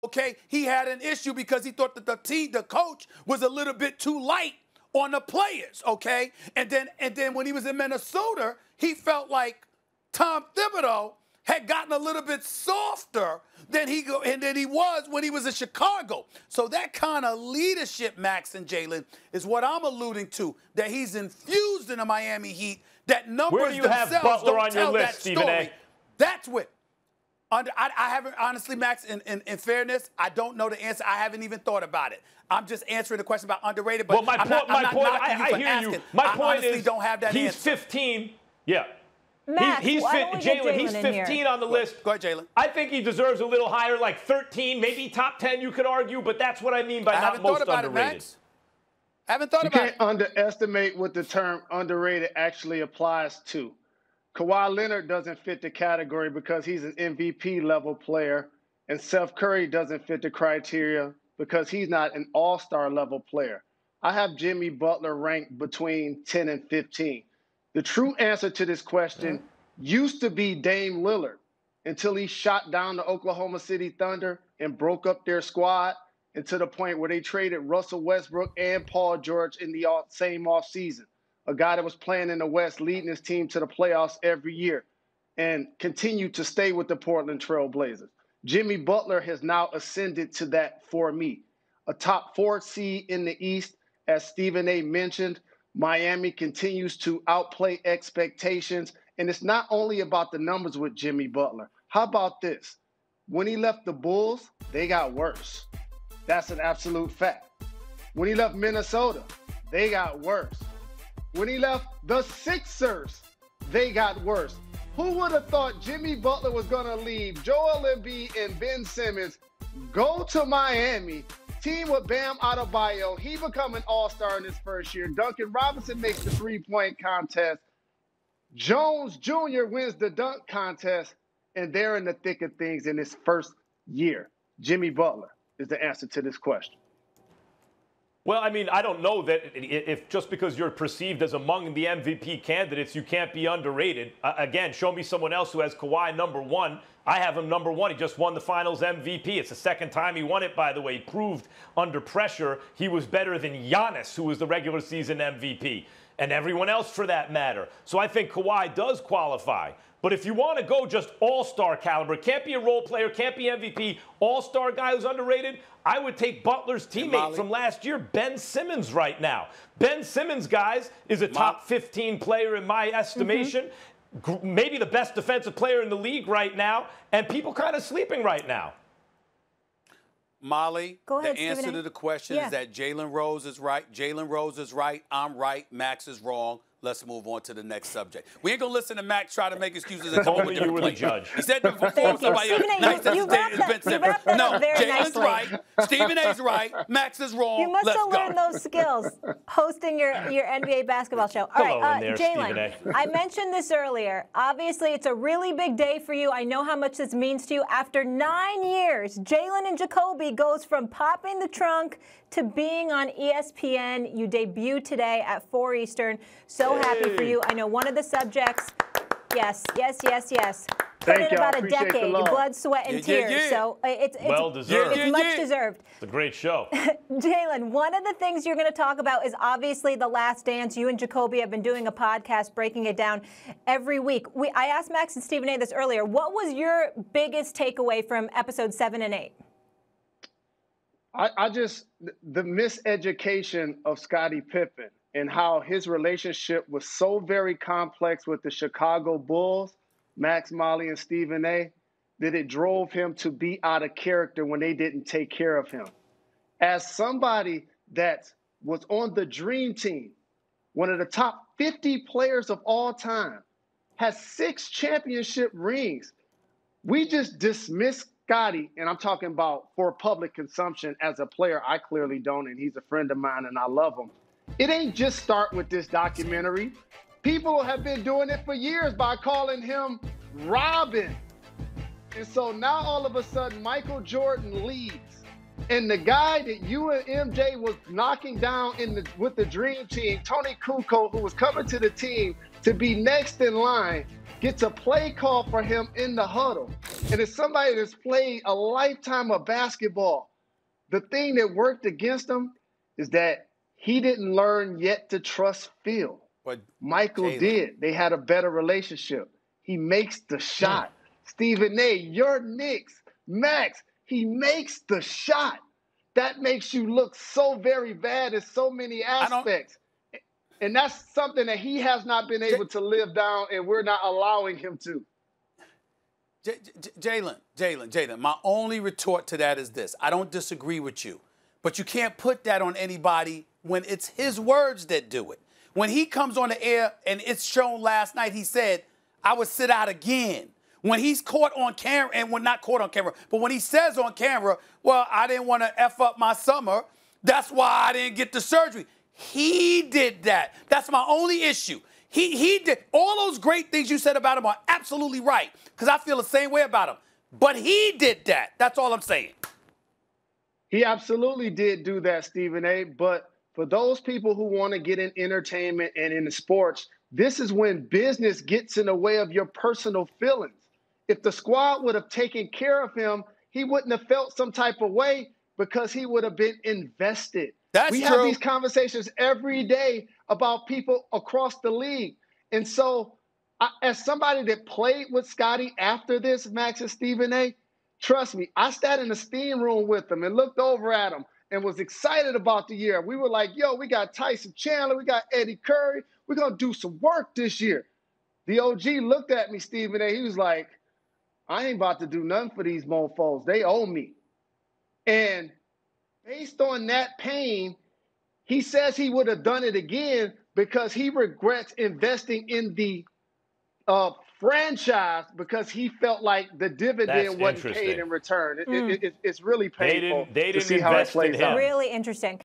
okay, he had an issue because he thought that the coach was a little bit too light on the players, okay? And then when he was in Minnesota, he felt like Tom Thibodeau had gotten a little bit softer than he was when he was in Chicago. So that kind of leadership, Max and Jalen, is what I'm alluding to, that he's infused in the Miami Heat, that numbers themselves don't tell that story. That's what. I haven't, honestly, Max, in fairness, I don't know the answer. I haven't even thought about it. I'm just answering the question about underrated. But well, I hear you. My point is, don't have that he's answer. 15. Yeah. Max, Jalen, he's 15 on the list. Go ahead, Jalen. I think he deserves a little higher, like 13, maybe top 10, you could argue, but that's what I mean by not most underrated. I haven't thought about it. You can't underestimate what the term underrated actually applies to. Kawhi Leonard doesn't fit the category because he's an MVP level player, and Steph Curry doesn't fit the criteria because he's not an all-star level player. I have Jimmy Butler ranked between 10 and 15. The true answer to this question used to be Dame Lillard until he shot down the Oklahoma City Thunder and broke up their squad, and to the point where they traded Russell Westbrook and Paul George in the same offseason. A guy that was playing in the West, leading his team to the playoffs every year, and continued to stay with the Portland Trail Blazers. Jimmy Butler has now ascended to that for me. A top 4 seed in the East, as Stephen A. mentioned. Miami continues to outplay expectations, and it's not only about the numbers with Jimmy Butler. How about this? When he left the Bulls, they got worse. That's an absolute fact. When he left Minnesota, they got worse. When he left the Sixers, they got worse. Who would have thought Jimmy Butler was going to leave Joel Embiid and Ben Simmons, go to Miami, team with Bam Adebayo, he become an all-star in his first year. Duncan Robinson makes the three-point contest. Jones Jr. wins the dunk contest, and they're in the thick of things in his first year. Jimmy Butler is the answer to this question. Well, I mean, I don't know that if just because you're perceived as among the MVP candidates, you can't be underrated. Again, show me someone else who has Kawhi number 1. I have him number 1. He just won the Finals MVP. It's the second time he won it, by the way. He proved under pressure he was better than Giannis, who was the regular season MVP, and everyone else for that matter. So I think Kawhi does qualify. But if you want to go just all-star caliber, can't be a role player, can't be MVP, all-star guy who's underrated, I would take Butler's teammate from last year, Ben Simmons, right now. Ben Simmons, guys, is a top 15 player in my estimation. Maybe the best defensive player in the league right now, and people kind of sleeping right now. Molly, the answer to the question is that Jalen Rose is right. Jalen Rose is right. I'm right. Max is wrong. Let's move on to the next subject. We ain't going to listen to Max try to make excuses and come up with different plays. Judge. He said before somebody else. You wrapped that up very Jalen's nicely. right. Stephen A's right. Max is wrong. You must Let's have learned go. those skills hosting your NBA basketball show. All right, Jalen, I mentioned this earlier. Obviously, it's a really big day for you. I know how much this means to you. After 9 years, Jalen and Jacoby goes from popping the trunk to being on ESPN. You debuted today at 4 Eastern. So happy for you. I know one of the subjects, yes. Put in about a decade, blood, sweat, and tears. So it's well deserved. It's much deserved. It's a great show. Jalen, one of the things you're going to talk about is obviously The Last Dance. You and Jacoby have been doing a podcast breaking it down every week. I asked Max and Stephen A. this earlier. What was your biggest takeaway from episodes 7 and 8? The miseducation of Scottie Pippen and how his relationship was so very complex with the Chicago Bulls, Max, Molly, and Stephen A., that it drove him to be out of character when they didn't take care of him. As somebody that was on the Dream Team, one of the top 50 players of all time, has 6 championship rings, we just dismiss Scottie, and I'm talking about for public consumption as a player. I clearly don't, and he's a friend of mine, and I love him. It ain't just start with this documentary. People have been doing it for years by calling him Robin. And so now all of a sudden, Michael Jordan leaves, and the guy that you and MJ was knocking down with the Dream Team, Tony Kukoc, who was coming to the team to be next in line, gets a play call for him in the huddle. And it's somebody that's played a lifetime of basketball. The thing that worked against him is that he didn't learn yet to trust Phil. But Michael did. They had a better relationship. He makes the shot. Stephen A., your Knicks, Max, he makes the shot. That makes you look so very bad in so many aspects. And that's something that he has not been able to live down, and we're not allowing him to. Jalen, my only retort to that is this. I don't disagree with you, but you can't put that on anybody when it's his words that do it. When he comes on the air, and it's shown last night, he said, I would sit out again. When he's caught on camera, and when not caught on camera, but when he says on camera, well, I didn't want to F up my summer, that's why I didn't get the surgery. He did that. That's my only issue. He did. All those great things you said about him are absolutely right, because I feel the same way about him. But he did that. That's all I'm saying. He absolutely did do that, Stephen A. But for those people who want to get in entertainment and in the sports, this is when business gets in the way of your personal feelings. If the squad would have taken care of him, he wouldn't have felt some type of way because he would have been invested. We have these conversations every day about people across the league. And so as somebody that played with Scottie after this, Max and Stephen A., trust me, I sat in the steam room with him and looked over at him and was excited about the year. We were like, yo, we got Tyson Chandler, we got Eddie Curry. We're going to do some work this year. The OG looked at me, Stephen A. He was like, I ain't about to do nothing for these mofos. They owe me. And based on that pain, he says he would have done it again because he regrets investing in the franchise because he felt like the dividend wasn't paid in return. It's really painful they didn't to see how it plays out. Really interesting.